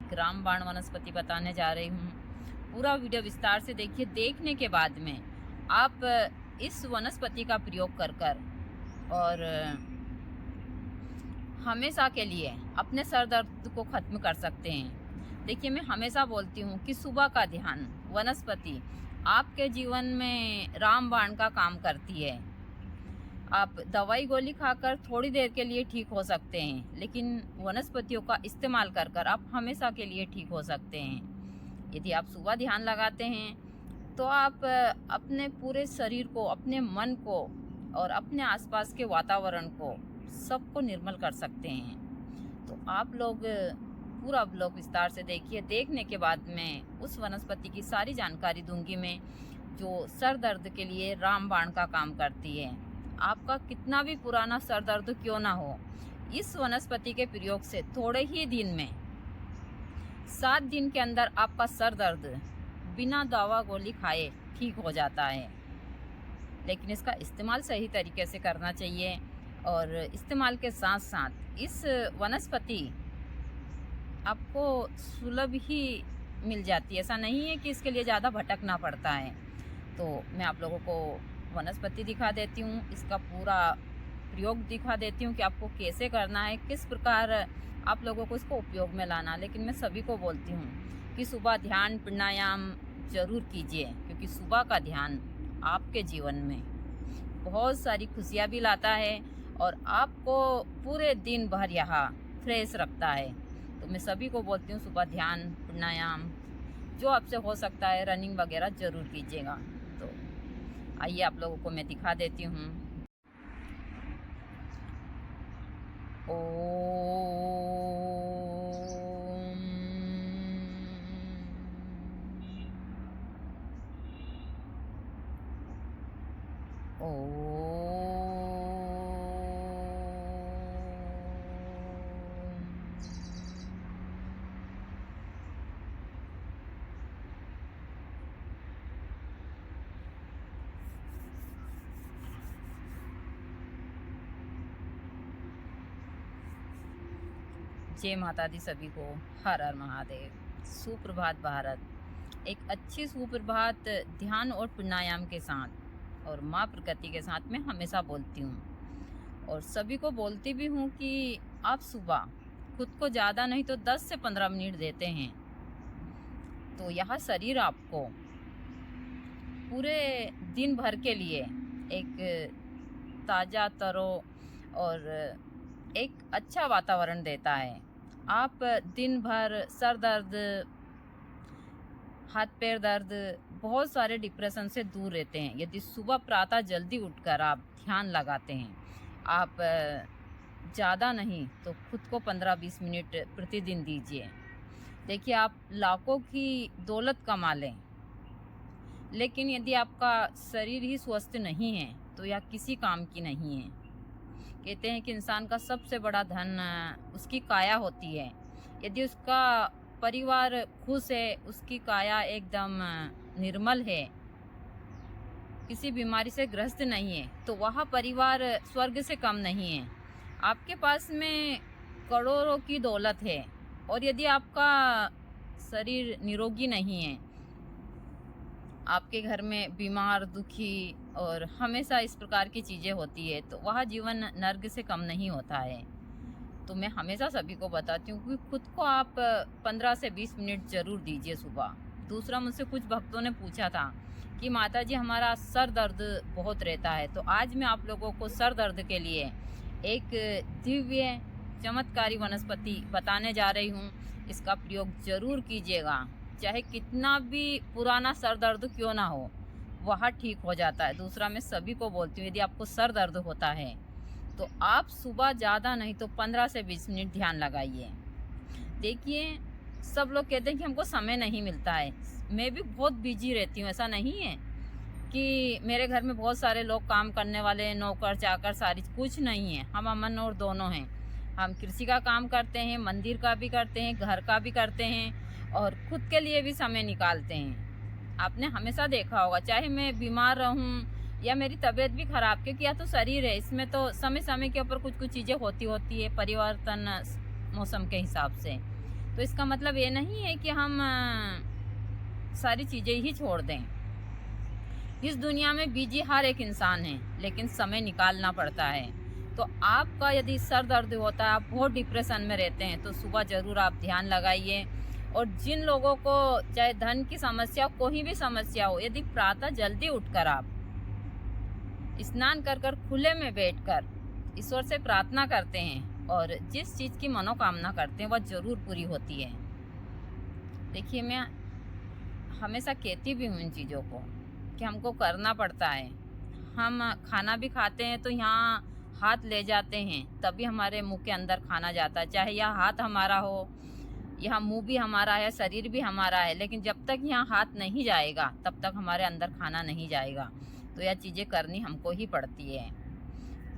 एक रामबाण वनस्पति बताने जा रही हूँ। पूरा वीडियो विस्तार से देखिए। देखने के बाद में आप इस वनस्पति का प्रयोग कर और हमेशा के लिए अपने सर दर्द को ख़त्म कर सकते हैं। देखिए, मैं हमेशा बोलती हूँ कि सुबह का ध्यान वनस्पति आपके जीवन में रामबाण का काम करती है। आप दवाई गोली खाकर थोड़ी देर के लिए ठीक हो सकते हैं, लेकिन वनस्पतियों का इस्तेमाल कर आप हमेशा के लिए ठीक हो सकते हैं। यदि आप सुबह ध्यान लगाते हैं तो आप अपने पूरे शरीर को, अपने मन को और अपने आसपास के वातावरण को सबको निर्मल कर सकते हैं। तो आप लोग पूरा ब्लॉग विस्तार से देखिए। देखने के बाद मैं उस वनस्पति की सारी जानकारी दूंगी मैं, जो सर दर्द के लिए रामबाण का काम करती है। आपका कितना भी पुराना सर दर्द क्यों ना हो, इस वनस्पति के प्रयोग से थोड़े ही दिन में 7 दिन के अंदर आपका सर दर्द बिना दवा गोली खाए ठीक हो जाता है। लेकिन इसका इस्तेमाल सही तरीके से करना चाहिए और इस्तेमाल के साथ साथ इस वनस्पति आपको सुलभ ही मिल जाती है। ऐसा नहीं है कि इसके लिए ज़्यादा भटकना पड़ता है। तो मैं आप लोगों को वनस्पति दिखा देती हूँ, इसका पूरा प्रयोग दिखा देती हूँ कि आपको कैसे करना है, किस प्रकार आप लोगों को इसको उपयोग में लाना। लेकिन मैं सभी को बोलती हूँ कि सुबह ध्यान प्राणायाम ज़रूर कीजिए, क्योंकि सुबह का ध्यान आपके जीवन में बहुत सारी खुशियाँ भी लाता है और आपको पूरे दिन भर यहाँ फ्रेश रखता है। तो मैं सभी को बोलती हूँ सुबह ध्यान प्राणायाम जो आपसे हो सकता है, रनिंग वगैरह ज़रूर कीजिएगा। तो आइए आप लोगों को मैं दिखा देती हूँ। जय माता दी सभी को। हर हर महादेव। सुप्रभात भारत। एक अच्छी सुप्रभात ध्यान और प्राणायाम के साथ और माँ प्रकृति के साथ मैं हमेशा बोलती हूँ और सभी को बोलती भी हूँ कि आप सुबह खुद को ज़्यादा नहीं तो 10 से 15 मिनट देते हैं तो यह शरीर आपको पूरे दिन भर के लिए एक ताज़ा तरो और एक अच्छा वातावरण देता है। आप दिन भर सर दर्द, हाथ पैर दर्द, बहुत सारे डिप्रेशन से दूर रहते हैं यदि सुबह प्रातः जल्दी उठकर आप ध्यान लगाते हैं। आप ज़्यादा नहीं तो खुद को 15-20 मिनट प्रतिदिन दीजिए। देखिए, आप लाखों की दौलत कमा लें, लेकिन यदि आपका शरीर ही स्वस्थ नहीं है तो यह किसी काम की नहीं है। कहते हैं कि इंसान का सबसे बड़ा धन उसकी काया होती है। यदि उसका परिवार खुश है, उसकी काया एकदम निर्मल है, किसी बीमारी से ग्रस्त नहीं है, तो वह परिवार स्वर्ग से कम नहीं है। आपके पास में करोड़ों की दौलत है और यदि आपका शरीर निरोगी नहीं है, आपके घर में बीमार, दुखी और हमेशा इस प्रकार की चीज़ें होती है, तो वह जीवन नर्क से कम नहीं होता है। तो मैं हमेशा सभी को बताती हूँ कि खुद को आप 15 से 20 मिनट ज़रूर दीजिए सुबह। दूसरा, मुझसे कुछ भक्तों ने पूछा था कि माता जी हमारा सर दर्द बहुत रहता है, तो आज मैं आप लोगों को सर दर्द के लिए एक दिव्य चमत्कारी वनस्पति बताने जा रही हूँ। इसका प्रयोग ज़रूर कीजिएगा। चाहे कितना भी पुराना सर दर्द क्यों ना हो, वह ठीक हो जाता है। दूसरा, मैं सभी को बोलती हूँ यदि आपको सर दर्द होता है तो आप सुबह ज़्यादा नहीं तो 15 से 20 मिनट ध्यान लगाइए। देखिए, सब लोग कहते हैं कि हमको समय नहीं मिलता है। मैं भी बहुत बिजी रहती हूँ। ऐसा नहीं है कि मेरे घर में बहुत सारे लोग काम करने वाले हैं, नौकर चाकर सारी, कुछ नहीं है। हम अमन और दोनों हैं। हम कृषि का काम करते हैं, मंदिर का भी करते हैं, घर का भी करते हैं और खुद के लिए भी समय निकालते हैं। आपने हमेशा देखा होगा, चाहे मैं बीमार रहूं या मेरी तबीयत भी खराब, क्योंकि या तो शरीर है, इसमें तो समय समय के ऊपर कुछ कुछ चीज़ें होती है, परिवर्तन मौसम के हिसाब से। तो इसका मतलब ये नहीं है कि हम सारी चीज़ें ही छोड़ दें। इस दुनिया में बिजी हर एक इंसान है, लेकिन समय निकालना पड़ता है। तो आपका यदि सर दर्द होता है, आप बहुत डिप्रेशन में रहते हैं, तो सुबह ज़रूर आप ध्यान लगाइए। और जिन लोगों को चाहे धन की समस्या, कोई भी समस्या हो, यदि प्रातः जल्दी उठकर आप स्नान कर खुले में बैठकर ईश्वर से प्रार्थना करते हैं और जिस चीज़ की मनोकामना करते हैं वह ज़रूर पूरी होती है। देखिए, मैं हमेशा कहती भी हूँ इन चीज़ों को कि हमको करना पड़ता है। हम खाना भी खाते हैं तो यहाँ हाथ ले जाते हैं, तभी हमारे मुंह के अंदर खाना जाता है। चाहे यह हाथ हमारा हो, यहाँ मुंह भी हमारा है, शरीर भी हमारा है, लेकिन जब तक यहाँ हाथ नहीं जाएगा तब तक हमारे अंदर खाना नहीं जाएगा। तो यह चीज़ें करनी हमको ही पड़ती है।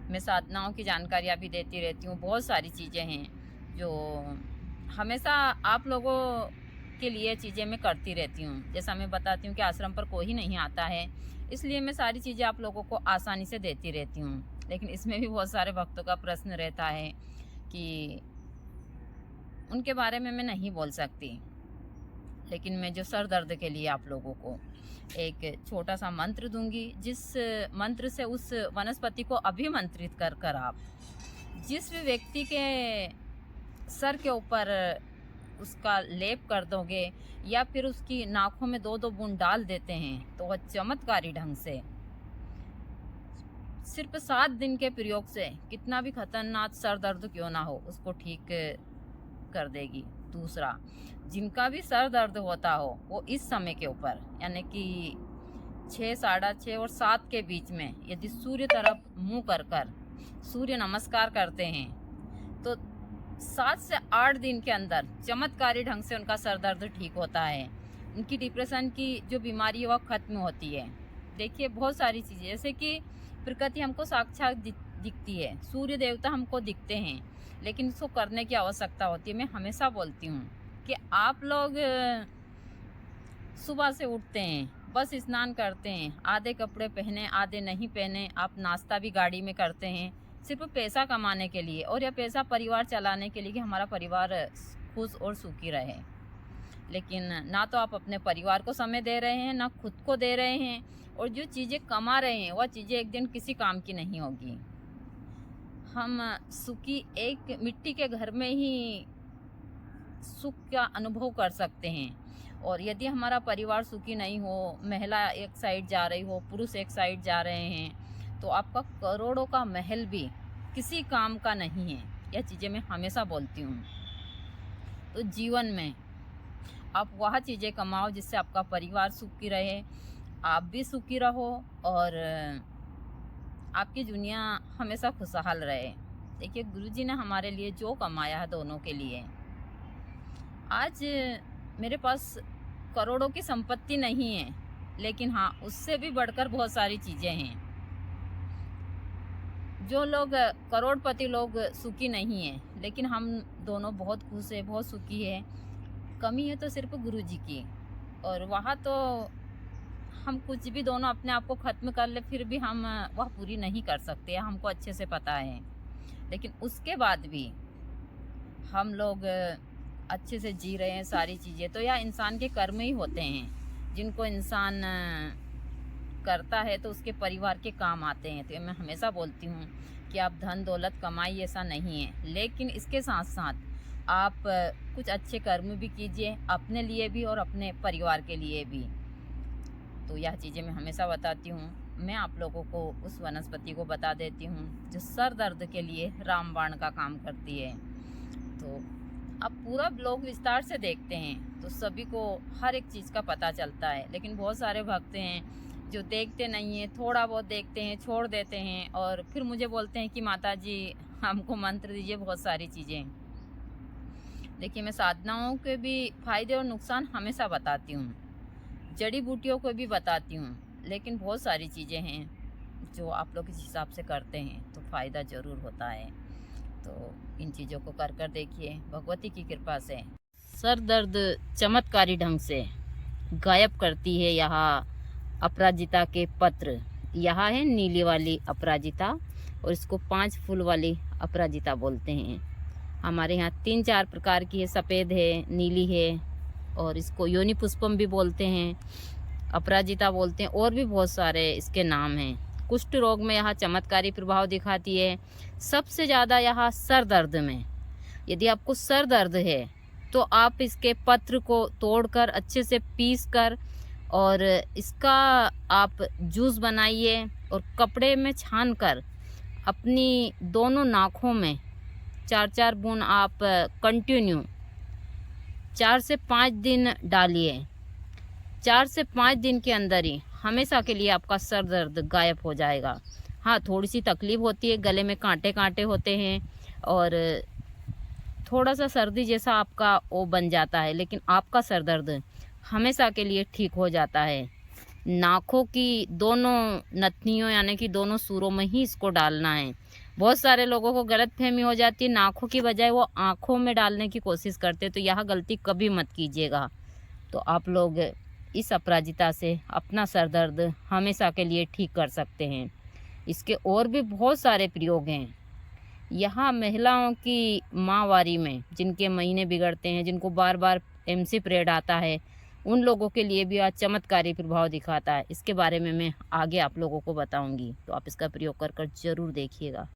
मैं साधनाओं की जानकारियाँ भी देती रहती हूँ। बहुत सारी चीज़ें हैं जो हमेशा आप लोगों के लिए चीज़ें मैं करती रहती हूँ। जैसा मैं बताती हूँ कि आश्रम पर कोई नहीं आता है, इसलिए मैं सारी चीज़ें आप लोगों को आसानी से देती रहती हूँ। लेकिन इसमें भी बहुत सारे भक्तों का प्रश्न रहता है कि उनके बारे में मैं नहीं बोल सकती। लेकिन मैं जो सर दर्द के लिए आप लोगों को एक छोटा सा मंत्र दूंगी, जिस मंत्र से उस वनस्पति को अभिमंत्रित कर आप जिस भी व्यक्ति के सर के ऊपर उसका लेप कर दोगे या फिर उसकी नाकों में 2-2 बूंद डाल देते हैं, तो वह चमत्कारी ढंग से सिर्फ 7 दिन के प्रयोग से कितना भी खतरनाक सर दर्द क्यों ना हो उसको ठीक कर देगी। दूसरा, जिनका भी सर दर्द होता हो वो इस समय के ऊपर यानी कि 6, 6:30 और 7 के बीच में यदि सूर्य तरफ मुंह कर सूर्य नमस्कार करते हैं तो 7 से 8 दिन के अंदर चमत्कारी ढंग से उनका सर दर्द ठीक होता है। उनकी डिप्रेशन की जो बीमारी है वह खत्म होती है। देखिए, बहुत सारी चीज़ें, जैसे कि प्रकृति हमको साक्षात दिखती है, सूर्य देवता हमको दिखते हैं, लेकिन इसको करने की आवश्यकता होती है। मैं हमेशा बोलती हूँ कि आप लोग सुबह से उठते हैं, बस स्नान करते हैं, आधे कपड़े पहने आधे नहीं पहने, आप नाश्ता भी गाड़ी में करते हैं सिर्फ पैसा कमाने के लिए और यह पैसा परिवार चलाने के लिए कि हमारा परिवार खुश और सुखी रहे। लेकिन ना तो आप अपने परिवार को समय दे रहे हैं, ना खुद को दे रहे हैं, और जो चीज़ें कमा रहे हैं वह चीज़ें एक दिन किसी काम की नहीं होगी। हम सुखी एक मिट्टी के घर में ही सुख का अनुभव कर सकते हैं, और यदि हमारा परिवार सुखी नहीं हो, महिला एक साइड जा रही हो, पुरुष एक साइड जा रहे हैं, तो आपका करोड़ों का महल भी किसी काम का नहीं है। यह चीज़ें मैं हमेशा बोलती हूँ। तो जीवन में आप वह चीज़ें कमाओ जिससे आपका परिवार सुखी रहे, आप भी सुखी रहो और आपकी दुनिया हमेशा खुशहाल रहे। देखिए, गुरुजी ने हमारे लिए जो कमाया है दोनों के लिए, आज मेरे पास करोड़ों की संपत्ति नहीं है, लेकिन हाँ, उससे भी बढ़कर बहुत सारी चीज़ें हैं। जो लोग करोड़पति लोग सुखी नहीं हैं, लेकिन हम दोनों बहुत खुश है, बहुत सुखी है। कमी है तो सिर्फ गुरुजी की, और वहाँ तो हम कुछ भी दोनों अपने आप को ख़त्म कर ले फिर भी हम वह पूरी नहीं कर सकते, हमको अच्छे से पता है। लेकिन उसके बाद भी हम लोग अच्छे से जी रहे हैं सारी चीज़ें, तो यह इंसान के कर्म ही होते हैं। जिनको इंसान करता है तो उसके परिवार के काम आते हैं। तो मैं हमेशा बोलती हूँ कि आप धन दौलत कमाई, ऐसा नहीं है, लेकिन इसके साथ साथ आप कुछ अच्छे कर्म भी कीजिए, अपने लिए भी और अपने परिवार के लिए भी। तो यह चीज़ें मैं हमेशा बताती हूँ। मैं आप लोगों को उस वनस्पति को बता देती हूँ जो सर दर्द के लिए रामबाण का काम करती है। तो आप पूरा ब्लॉग विस्तार से देखते हैं तो सभी को हर एक चीज़ का पता चलता है। लेकिन बहुत सारे भक्त हैं जो देखते नहीं हैं, थोड़ा बहुत देखते हैं, छोड़ देते हैं और फिर मुझे बोलते हैं कि माता जी हमको मंत्र दीजिए, बहुत सारी चीज़ें। देखिए, मैं साधनाओं के भी फ़ायदे और नुकसान हमेशा बताती हूँ, जड़ी बूटियों को भी बताती हूँ, लेकिन बहुत सारी चीज़ें हैं जो आप लोग इस हिसाब से करते हैं तो फ़ायदा ज़रूर होता है। तो इन चीज़ों को कर देखिए, भगवती की कृपा से सर दर्द चमत्कारी ढंग से गायब करती है। यहाँ अपराजिता के पत्र, यहाँ है नीली वाली अपराजिता और इसको 5 फूल वाली अपराजिता बोलते हैं। हमारे यहाँ 3-4 प्रकार की है, सफ़ेद है, नीली है और इसको योनि पुष्पम भी बोलते हैं, अपराजिता बोलते हैं, और भी बहुत सारे इसके नाम हैं। कुष्ठ रोग में यह चमत्कारी प्रभाव दिखाती है। सबसे ज़्यादा यह सर दर्द में, यदि आपको सर दर्द है तो आप इसके पत्र को तोड़कर अच्छे से पीस कर और इसका आप जूस बनाइए और कपड़े में छान कर अपनी दोनों नाकों में 4-4 बूंद आप कंटिन्यू 4 से 5 दिन डालिए। 4 से 5 दिन के अंदर ही हमेशा के लिए आपका सर दर्द गायब हो जाएगा। हाँ, थोड़ी सी तकलीफ़ होती है, गले में कांटे कांटे होते हैं और थोड़ा सा सर्दी जैसा आपका वो बन जाता है, लेकिन आपका सर दर्द हमेशा के लिए ठीक हो जाता है। नाखों की दोनों नथनियों यानी कि दोनों सूरों में ही इसको डालना है। बहुत सारे लोगों को गलतफहमी हो जाती है, नाखों की बजाय वो आँखों में डालने की कोशिश करते हैं, तो यह गलती कभी मत कीजिएगा। तो आप लोग इस अपराजिता से अपना सर दर्द हमेशा के लिए ठीक कर सकते हैं। इसके और भी बहुत सारे प्रयोग हैं। यहाँ महिलाओं की माहवारी में जिनके महीने बिगड़ते हैं, जिनको बार बार एमसी पीरियड आता है, उन लोगों के लिए भी आज चमत्कारी प्रभाव दिखाता है। इसके बारे में मैं आगे आप लोगों को बताऊंगी, तो आप इसका प्रयोग कर ज़रूर देखिएगा।